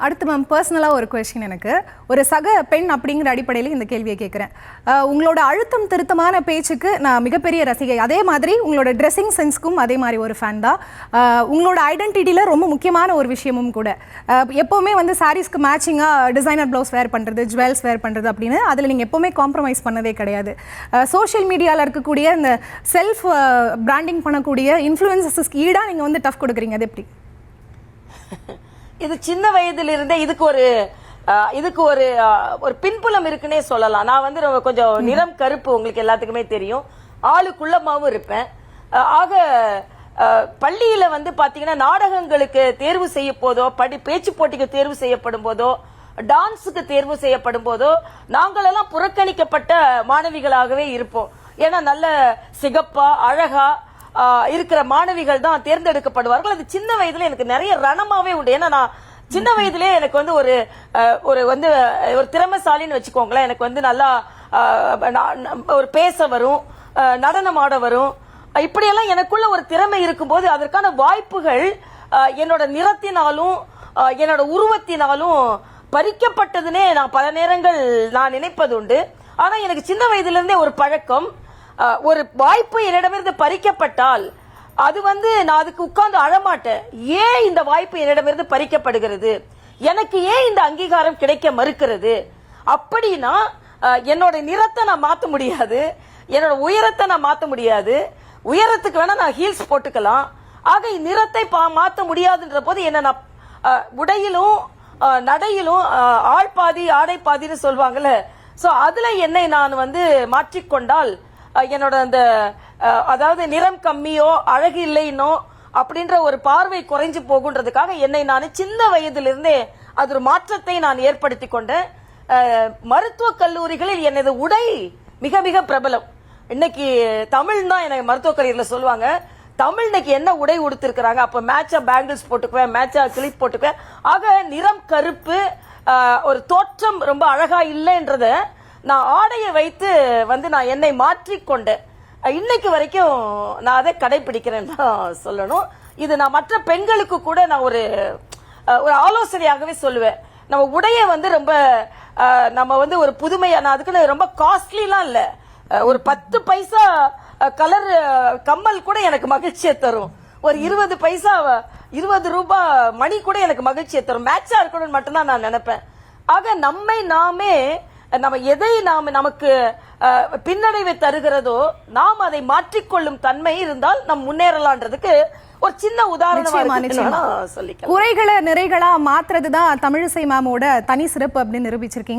அடுத்து மேம் பர்சனலாக ஒரு கொஸ்டின் எனக்கு ஒரு சக பெண் அப்படிங்கிற அடிப்படையில் இந்த கேள்வியை கேட்குறேன். உங்களோட அழுத்தம் திருத்தமான பேச்சுக்கு நான் மிகப்பெரிய ரசிகை. அதே மாதிரி உங்களோட ட்ரெஸ்ஸிங் சென்ஸ்க்கும் அதே மாதிரி ஒரு ஃபேன் தான். உங்களோட ஐடென்டிட்டியில் ரொம்ப முக்கியமான ஒரு விஷயமும் கூட. எப்போவுமே வந்து சாரீஸ்க்கு மேட்சிங்காக டிசைனர் ப்ளவுஸ் வேர் பண்ணுறது, ஜுவல்ஸ் வேர் பண்ணுறது அப்படின்னு அதில் நீங்கள் எப்போவுமே காம்ப்ரமைஸ் பண்ணதே கிடையாது. சோஷியல் மீடியாவில் இருக்கக்கூடிய இந்த செல்ஃப் பிராண்டிங் பண்ணக்கூடிய இன்ஃப்ளூயன்சஸ்க்கு ஈடாக நீங்கள் வந்து டஃப் கொடுக்குறீங்க. அது எப்படி? இது சின்ன வயதிலிருந்தே இதுக்கு ஒரு ஒரு பின்புலம் இருக்குன்னே சொல்லலாம். நான் வந்து கொஞ்சம் நிறம் கருப்பு, உங்களுக்கு எல்லாத்துக்குமே தெரியும். ஆளுக்குள்ளமாவும் இருப்பேன். ஆக பள்ளியில வந்து பாத்தீங்கன்னா நாடகங்களுக்கு தேர்வு செய்ய போதோ, பேச்சு போட்டிக்கு தேர்வு செய்யப்படும் போதோ, டான்ஸுக்கு தேர்வு செய்யப்படும் போதோ நாங்களெல்லாம் புறக்கணிக்கப்பட்ட மாணவிகளாகவே இருப்போம். ஏன்னா நல்ல சிகப்பா அழகா இருக்கிற மாணவிகள் தான் தேர்ந்தெடுக்கப்படுவார்கள். அது சின்ன வயதுல எனக்கு நிறைய ரணமாவே உண்டு. ஏன்னா நான் சின்ன வயதுலேயே எனக்கு வந்து ஒரு திறமைசாலின்னு வச்சுக்கோங்களேன். எனக்கு வந்து நல்லா ஒரு பேச வரும், நடனம் ஆட வரும். இப்படியெல்லாம் எனக்குள்ள ஒரு திறமை இருக்கும்போது அதற்கான வாய்ப்புகள் என்னோட நிறத்தினாலும் என்னோட உருவத்தினாலும் பறிக்கப்பட்டதுன்னே நான் பல நேரங்கள் நான் நினைப்பது உண்டு. ஆனா எனக்கு சின்ன வயதுல இருந்தே ஒரு பழக்கம், ஒரு வாய்ப்பு என்னிடமிருந்து பறிக்கப்பட்டால் அது வந்து நான் அதுக்கு உட்கார்ந்து அழமாட்டேன். ஏன் இந்த வாய்ப்பு என்னிடமிருந்து பறிக்கப்படுகிறது, எனக்கு ஏன் இந்த அங்கீகாரம் கிடைக்க மறுக்கிறது? அப்படின்னா என்னோட நிறத்தை நான் மாத்த முடியாது, என்னோட உயரத்தை நான் மாத்த முடியாது. உயரத்துக்கு வேணா நான் ஹீல்ஸ் போட்டுக்கலாம். ஆக நிறத்தை மாத்த முடியாதுன்ற போது என்ன நான் உடையிலும் நடையிலும் ஆள் பாதி ஆடை பாதின்னு சொல்வாங்கல்ல, சோ அதுல என்னை நான் வந்து மாற்றிக்கொண்டால் என்னோட அந்த அதாவது நிறம் கம்மியோ அழகு இல்லைன்னோ அப்படின்ற ஒரு பார்வை குறைஞ்சு போகுன்றதுக்காக என்னை நான் சின்ன வயதிலிருந்தே அது ஒரு மாற்றத்தை நான் ஏற்படுத்தி கொண்டேன். மருத்துவக் கல்லூரிகளில் எனது உடை மிக மிக பிரபலம். இன்னைக்கு தமிழ் தான் எனக்கு மருத்துவக் கல்லூரியில சொல்லுவாங்க, தமிழ் இன்னைக்கு என்ன உடை உடுத்திருக்கிறாங்க, அப்ப மேட்சா பேங்கிள்ஸ் போட்டுக்குவேன், மேட்சா கிளிப் போட்டுக்குவேன். ஆக நிறம் கருப்பு, ஒரு தோற்றம் ரொம்ப அழகா இல்லைன்றத நான் ஆடையை வைத்து வந்து நான் என்னை மாற்றிக்கொண்டேன். இன்னைக்கு வரைக்கும் நான் அதை கடைபிடிக்கிறேன்னு தான் சொல்லணும். இது நான் மற்ற பெண்களுக்கு கூட நான் ஒரு ஆலோசனையாகவே சொல்லுவேன். நம்ம உடைய வந்து ரொம்ப நம்ம வந்து ஒரு புதுமையா, நான் அதுக்குன்னு ரொம்ப காஸ்ட்லிலாம் இல்ல, ஒரு 10 பைசா கலர் கம்மல் கூட எனக்கு மகிழ்ச்சியை தரும். ஒரு 20 பைசா 20 ரூபாய் மணி கூட எனக்கு மகிழ்ச்சியை தரும். மேட்சா இருக்கணும்னு மட்டும்தான் நான் நினைப்பேன். ஆக நம்ம எதை நமக்கு பின்னடைவை தருகிறதோ நாம் அதை மாற்றிக்கொள்ளும் தன்மை இருந்தால் நம் முன்னேறலான்றதுக்கு ஒரு சின்ன உதாரணமா சொல்லிக்கலாம். குறைகளை நிறைகளா மாத்துறதுதான் தமிழிசை மேமோட தனி சிறப்பு அப்படின்னு நிரூபிச்சிருக்கீங்க.